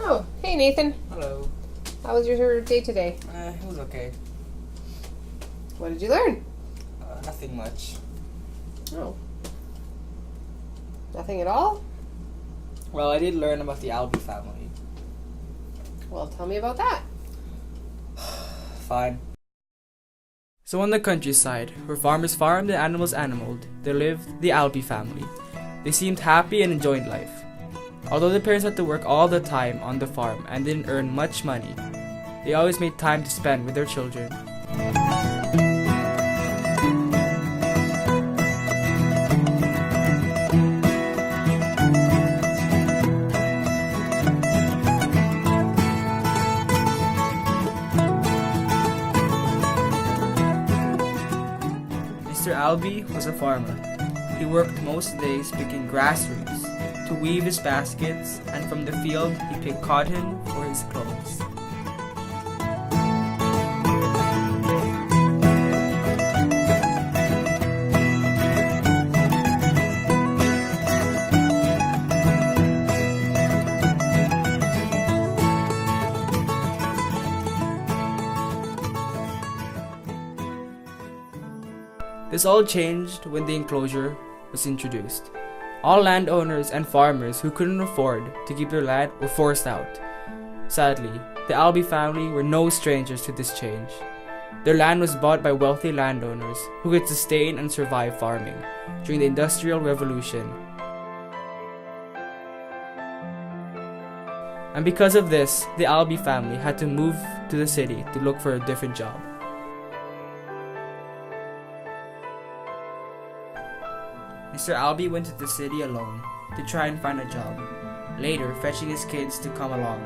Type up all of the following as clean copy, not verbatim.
Oh, hey Nathan. Hello. How was your day today? It was okay. What did you learn? Nothing much. Oh. Nothing at all? Well, I did learn about the Albie family. Well, tell me about that. Fine. So in the countryside, where farmers farmed and animals animaled, there lived the Albie family. They seemed happy and enjoyed life. Although the parents had to work all the time on the farm and didn't earn much money, they always made time to spend with their children. Mr. Albie was a farmer. He worked most days picking grass roots to weave his baskets, and from the field he picked cotton for his clothes. This all changed when the enclosure was introduced. All landowners and farmers who couldn't afford to keep their land were forced out. Sadly, the Albie family were no strangers to this change. Their land was bought by wealthy landowners who could sustain and survive farming during the Industrial Revolution. And because of this, the Albie family had to move to the city to look for a different job. Mr. Albie went to the city alone to try and find a job, later fetching his kids to come along.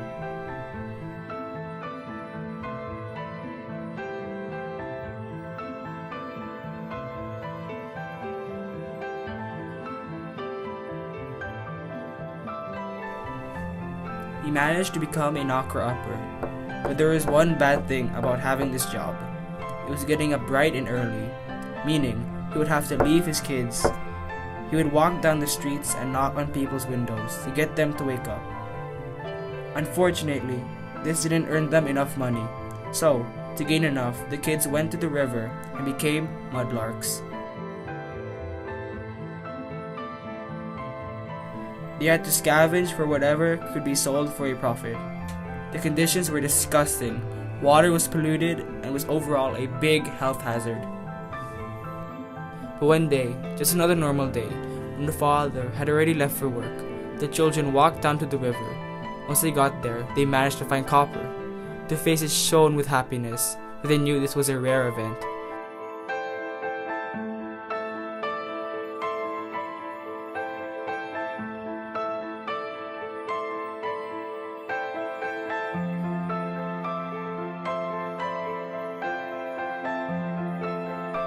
He managed to become a knocker-upper, but there was one bad thing about having this job. It was getting up bright and early, meaning he would have to leave his kids. He would walk down the streets and knock on people's windows to get them to wake up. Unfortunately, this didn't earn them enough money, so, to gain enough, the kids went to the river and became mudlarks. They had to scavenge for whatever could be sold for a profit. The conditions were disgusting, water was polluted, and was overall a big health hazard. But one day, just another normal day, when the father had already left for work, the children walked down to the river. Once they got there, they managed to find copper. Their faces shone with happiness, for they knew this was a rare event.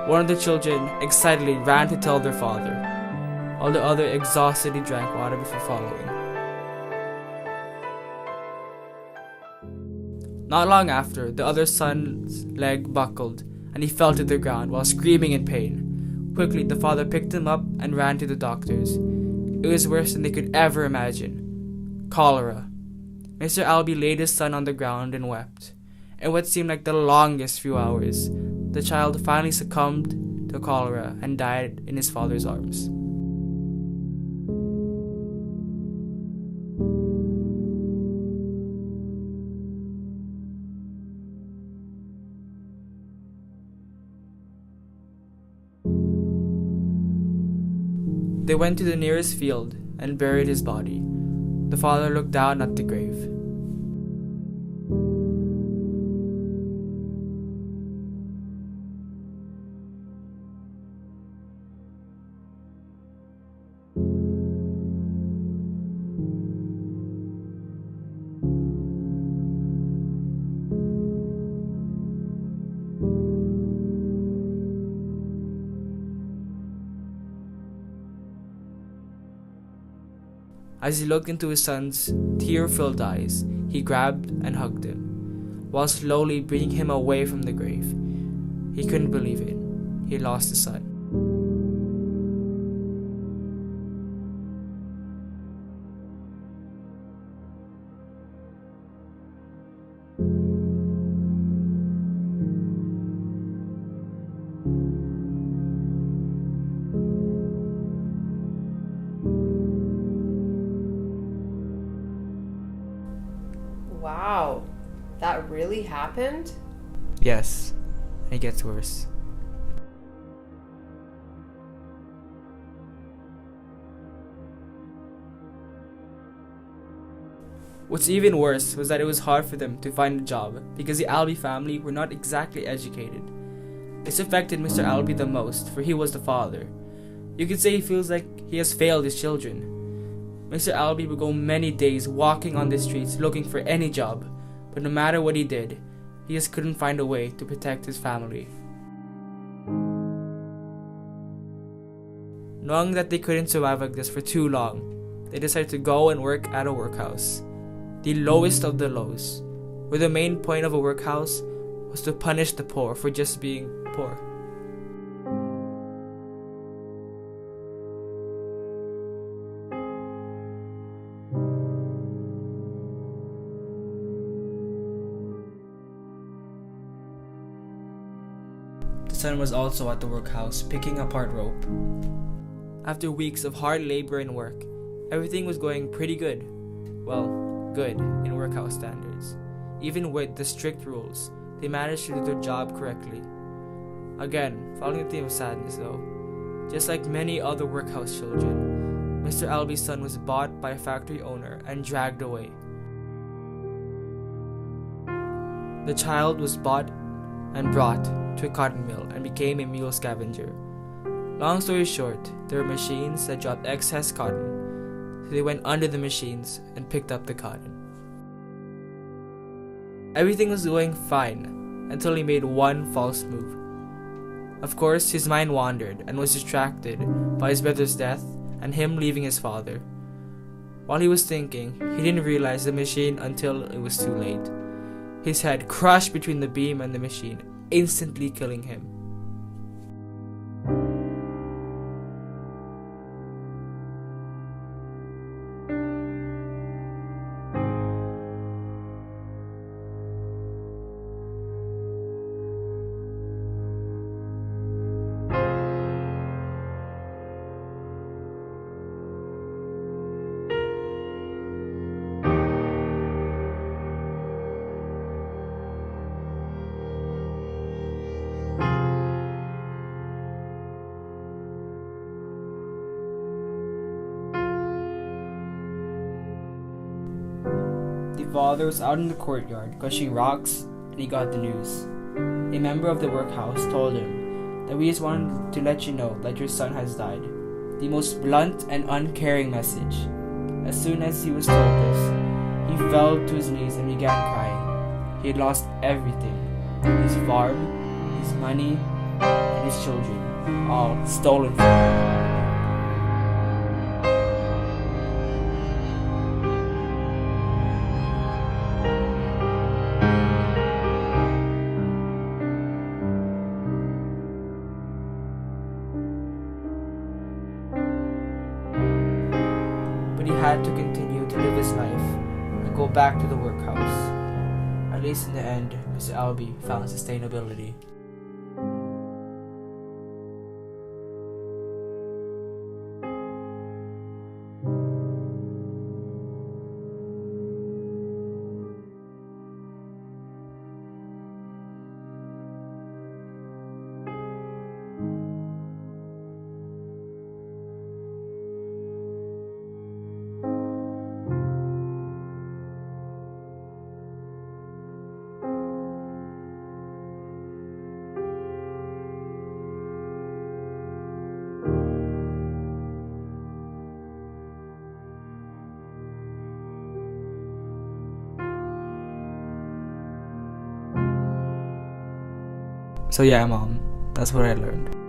One of the children excitedly ran to tell their father, while the other exhaustedly drank water before following. Not long after, the other son's leg buckled, and he fell to the ground while screaming in pain. Quickly, the father picked him up and ran to the doctors. It was worse than they could ever imagine. Cholera. Mr. Albie laid his son on the ground and wept. In what seemed like the longest few hours, the child finally succumbed to cholera and died in his father's arms. They went to the nearest field and buried his body. The father looked down at the grave. As he looked into his son's tear-filled eyes, he grabbed and hugged him, while slowly bringing him away from the grave. He couldn't believe it. He lost his son. Wow, that really happened? Yes, and it gets worse. What's even worse was that it was hard for them to find a job because the Albee family were not exactly educated. This affected Mr. Albee the most, for he was the father. You could say he feels like he has failed his children. Mr. Albee would go many days walking on the streets looking for any job, but no matter what he did, he just couldn't find a way to protect his family. Knowing that they couldn't survive like this for too long, they decided to go and work at a workhouse, the lowest of the lows, where the main point of a workhouse was to punish the poor for just being poor. The son was also at the workhouse picking apart rope. After weeks of hard labor and work, everything was going pretty good. Well, good in workhouse standards. Even with the strict rules, they managed to do their job correctly. Again, following the theme of sadness though, just like many other workhouse children, Mr. Albee's son was bought by a factory owner and dragged away. The child was bought and brought to a cotton mill and became a mule scavenger. Long story short, there were machines that dropped excess cotton, so they went under the machines and picked up the cotton. Everything was going fine until he made one false move. Of course, his mind wandered and was distracted by his brother's death and him leaving his father. While he was thinking, he didn't realize the machine until it was too late. His head crushed between the beam and the machine, instantly killing him. The father was out in the courtyard crushing rocks and he got the news. A member of the workhouse told him that we just wanted to let you know that your son has died. The most blunt and uncaring message. As soon as he was told this, he fell to his knees and began crying. He had lost everything. His farm, his money, and his children, all stolen from him. But he had to continue to live his life and go back to the workhouse. At least in the end, Mr. Albee found sustainability. So yeah, Mom, that's what I learned.